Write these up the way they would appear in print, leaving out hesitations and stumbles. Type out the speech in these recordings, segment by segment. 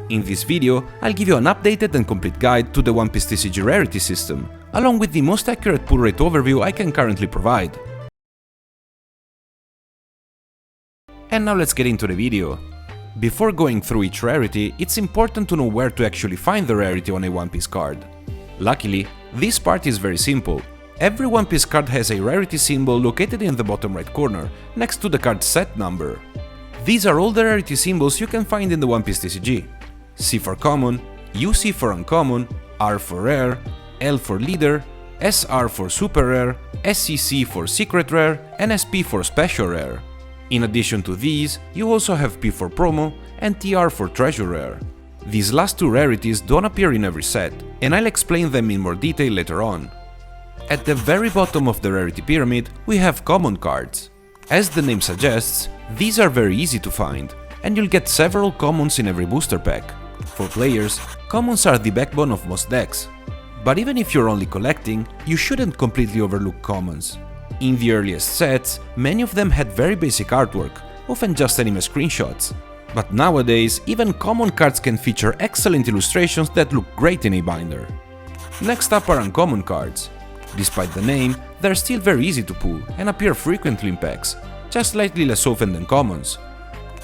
In this video, I'll give you an updated and complete guide to the One Piece TCG rarity system, along with the most accurate pull rate overview I can currently provide. And now let's get into the video. Before going through each rarity, it's important to know where to actually find the rarity on a One Piece card. Luckily, this part is very simple. Every One Piece card has a rarity symbol located in the bottom right corner, next to the card's set number. These are all the rarity symbols you can find in the One Piece TCG. C for common, UC for uncommon, R for rare, L for leader, SR for super rare, SCC for secret rare, and SP for special rare. In addition to these, you also have P for promo and TR for treasure rare. These last two rarities don't appear in every set, and I'll explain them in more detail later on. At the very bottom of the rarity pyramid, we have common cards. As the name suggests, these are very easy to find, and you'll get several commons in every booster pack. For players, commons are the backbone of most decks. But even if you're only collecting, you shouldn't completely overlook commons. In the earliest sets, many of them had very basic artwork, often just anime screenshots. But nowadays, even common cards can feature excellent illustrations that look great in a binder. Next up are uncommon cards. Despite the name, they're still very easy to pull and appear frequently in packs, just slightly less often than commons.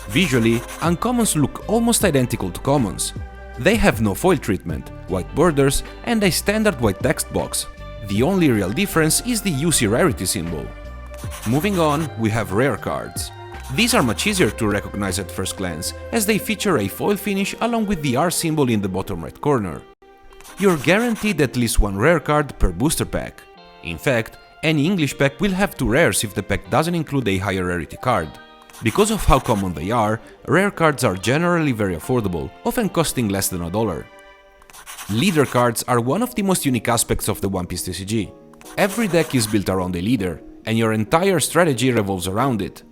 Visually, uncommons look almost identical to commons. They have no foil treatment, white borders, and a standard white text box. The only real difference is the UC rarity symbol. Moving on, we have rare cards. These are much easier to recognize at first glance, as they feature a foil finish along with the R symbol in the bottom right corner. You're guaranteed at least one rare card per booster pack. In fact, any English pack will have two rares if the pack doesn't include a higher rarity card. Because of how common they are, rare cards are generally very affordable, often costing less than $1. Leader cards are one of the most unique aspects of the One Piece TCG. Every deck is built around a leader, and your entire strategy revolves around it.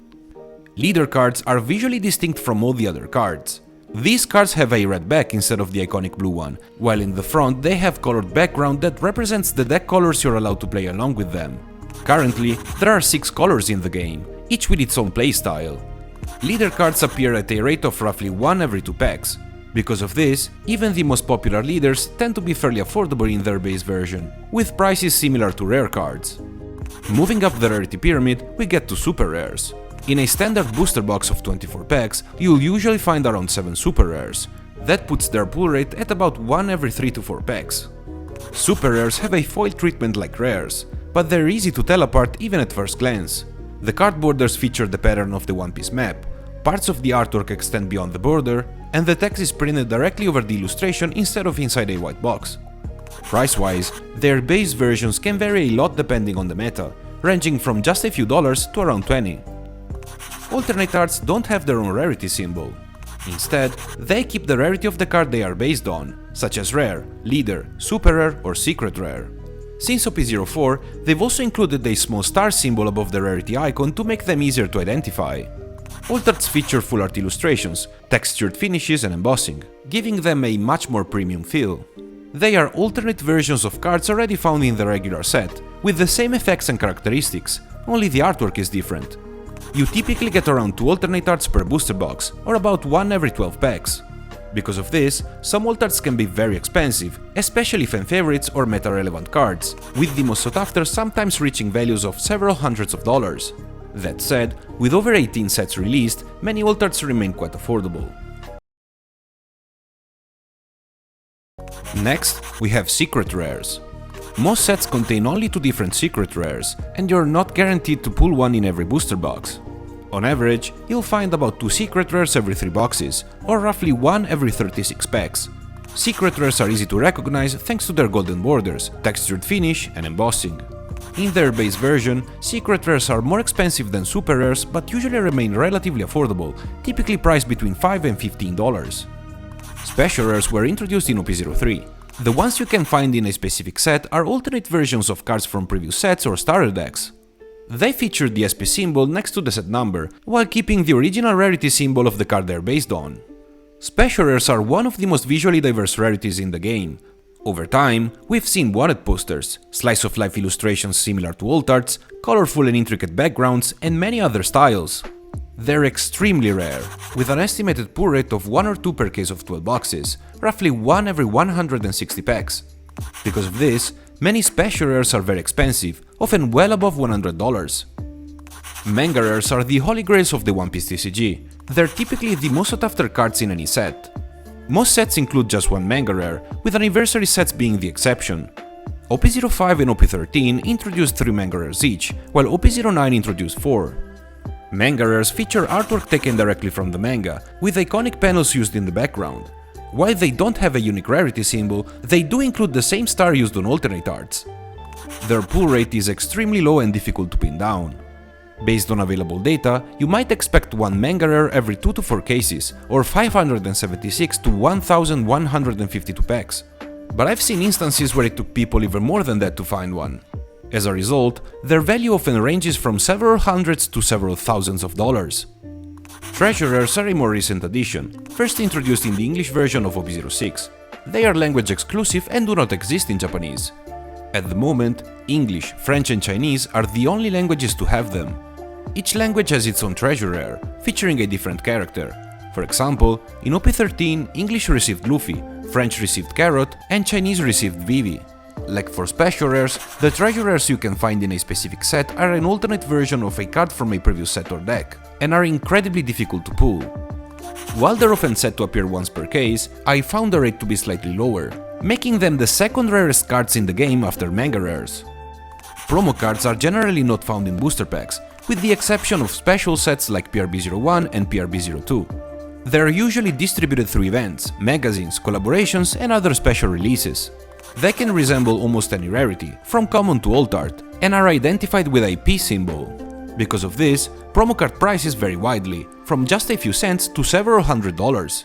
Leader cards are visually distinct from all the other cards. These cards have a red back instead of the iconic blue one, while in the front they have colored background that represents the deck colors you're allowed to play along with them. Currently, there are 6 colors in the game, each with its own playstyle. Leader cards appear at a rate of roughly 1 every 2 packs. Because of this, even the most popular leaders tend to be fairly affordable in their base version, with prices similar to rare cards. Moving up the rarity pyramid, we get to super rares. In a standard booster box of 24 packs, you'll usually find around 7 super rares. That puts their pull rate at about 1 every 3 to 4 packs. Super rares have a foil treatment like rares, but they're easy to tell apart even at first glance. The card borders feature the pattern of the One Piece map, parts of the artwork extend beyond the border, and the text is printed directly over the illustration instead of inside a white box. Price-wise, their base versions can vary a lot depending on the meta, ranging from just a few dollars to around 20. Alternate arts don't have their own rarity symbol. Instead, they keep the rarity of the card they are based on, such as rare, leader, super rare, or secret rare. Since OP04, they've also included a small star symbol above the rarity icon to make them easier to identify. Alt-arts feature full art illustrations, textured finishes and embossing, giving them a much more premium feel. They are alternate versions of cards already found in the regular set, with the same effects and characteristics, only the artwork is different. You typically get around 2 alternate arts per booster box, or about 1 every 12 packs. Because of this, some alt-arts can be very expensive, especially fan favorites or meta-relevant cards, with the most sought after sometimes reaching values of several hundreds of dollars. That said, with over 18 sets released, many alt-arts remain quite affordable. Next, we have secret rares. Most sets contain only 2 different secret rares, and you're not guaranteed to pull one in every booster box. On average, you'll find about 2 secret rares every 3 boxes, or roughly 1 every 36 packs. Secret rares are easy to recognize thanks to their golden borders, textured finish, and embossing. In their base version, secret rares are more expensive than super rares but usually remain relatively affordable, typically priced between $5 and $15. Special rares were introduced in OP03. The ones you can find in a specific set are alternate versions of cards from previous sets or starter decks. They feature the SP symbol next to the set number, while keeping the original rarity symbol of the card they're based on. Special rares are one of the most visually diverse rarities in the game. Over time, we've seen wanted posters, slice-of-life illustrations similar to alt-arts, colorful and intricate backgrounds, and many other styles. They're extremely rare, with an estimated pull rate of 1 or 2 per case of 12 boxes, roughly 1 every 160 packs. Because of this, many special rares are very expensive, often well above $100. Manga rares are the holy grails of the One Piece TCG. They're typically the most sought after cards in any set. Most sets include just one manga rare, with anniversary sets being the exception. OP05 and OP13 introduced 3 manga rares each, while OP09 introduced 4. Manga rares feature artwork taken directly from the manga, with iconic panels used in the background. While they don't have a unique rarity symbol, they do include the same star used on alternate arts. Their pull rate is extremely low and difficult to pin down. Based on available data, you might expect one manga rare every 2 to 4 cases, or 576 to 1152 packs. But I've seen instances where it took people even more than that to find one. As a result, their value often ranges from several hundreds to several thousands of dollars. Treasure rares are a more recent addition, first introduced in the English version of OP06. They are language exclusive and do not exist in Japanese. At the moment, English, French and Chinese are the only languages to have them. Each language has its own treasure rare, featuring a different character. For example, in OP13, English received Luffy, French received Carrot, and Chinese received Vivi. Like for special rares, the treasure rares you can find in a specific set are an alternate version of a card from a previous set or deck, and are incredibly difficult to pull. While they're often said to appear once per case, I found the rate to be slightly lower, making them the second rarest cards in the game after manga rares. Promo cards are generally not found in booster packs, with the exception of special sets like PRB01 and PRB02. They are usually distributed through events, magazines, collaborations and other special releases. They can resemble almost any rarity, from common to alt art, and are identified with a P symbol. Because of this, promo card prices vary widely, from just a few cents to several $100s.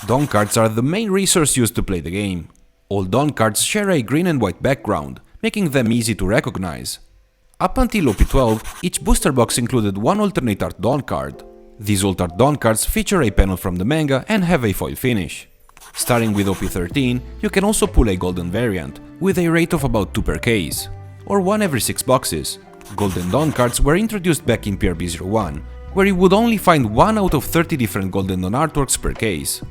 Don cards are the main resource used to play the game. All Don cards share a green and white background, making them easy to recognize. Up until OP12, each booster box included one alternate art Don card. These alt art Don cards feature a panel from the manga and have a foil finish. Starting with OP13, you can also pull a golden variant, with a rate of about 2 per case, or 1 every 6 boxes. Golden Dawn cards were introduced back in PRB01, where you would only find 1 out of 30 different Golden Dawn artworks per case.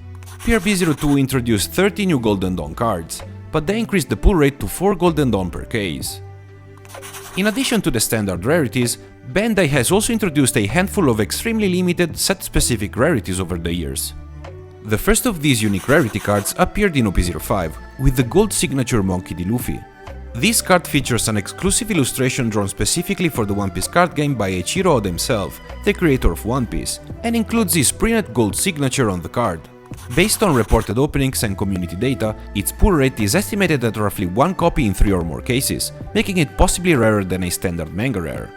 PRB02 introduced 30 new Golden Dawn cards, but they increased the pull rate to 4 Golden Dawn per case. In addition to the standard rarities, Bandai has also introduced a handful of extremely limited set-specific rarities over the years. The first of these unique rarity cards appeared in OP05, with the gold signature Monkey D. Luffy. This card features an exclusive illustration drawn specifically for the One Piece card game by Eiichiro Oda himself, the creator of One Piece, and includes his printed gold signature on the card. Based on reported openings and community data, its pull rate is estimated at roughly 1 copy in 3 or more cases, making it possibly rarer than a standard manga rare.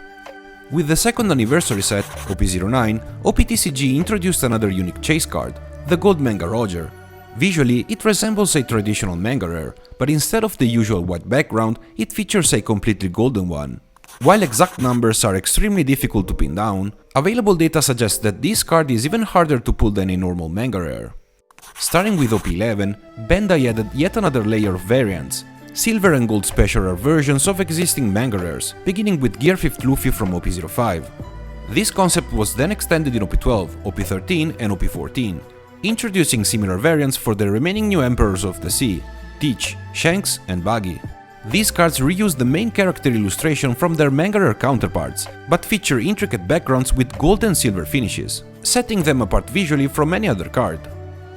With the second anniversary set, OP09, OPTCG introduced another unique chase card, the Gold Manga Roger. Visually, it resembles a traditional manga rare, but instead of the usual white background, it features a completely golden one. While exact numbers are extremely difficult to pin down, available data suggests that this card is even harder to pull than a normal manga rare. Starting with OP11, Bandai added yet another layer of variants, silver and gold special rare versions of existing manga rares, beginning with Gear 5th Luffy from OP05. This concept was then extended in OP12, OP13 and OP14, introducing similar variants for the remaining new Emperors of the Sea, Teach, Shanks and Buggy. These cards reuse the main character illustration from their manga rare counterparts, but feature intricate backgrounds with gold and silver finishes, setting them apart visually from any other card.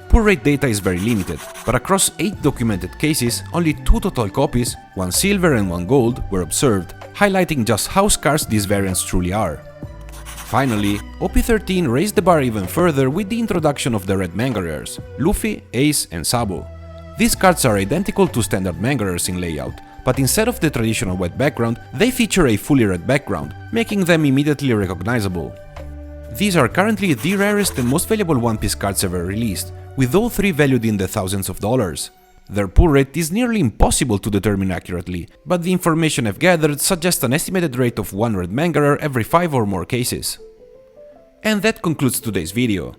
Pull rate data is very limited, but across 8 documented cases, only 2 total copies, 1 silver and 1 gold, were observed, highlighting just how scarce these variants truly are. Finally, OP13 raised the bar even further with the introduction of the red manga rares, Luffy, Ace and Sabo. These cards are identical to standard manga rares in layout, but instead of the traditional white background, they feature a fully red background, making them immediately recognizable. These are currently the rarest and most valuable One Piece cards ever released, with all 3 valued in the thousands of dollars. Their pull rate is nearly impossible to determine accurately, but the information I've gathered suggests an estimated rate of 1 red manga rare every 5 or more cases. And that concludes today's video.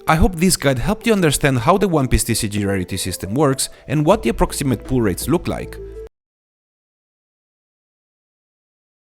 I hope this guide helped you understand how the One Piece TCG rarity system works and what the approximate pull rates look like.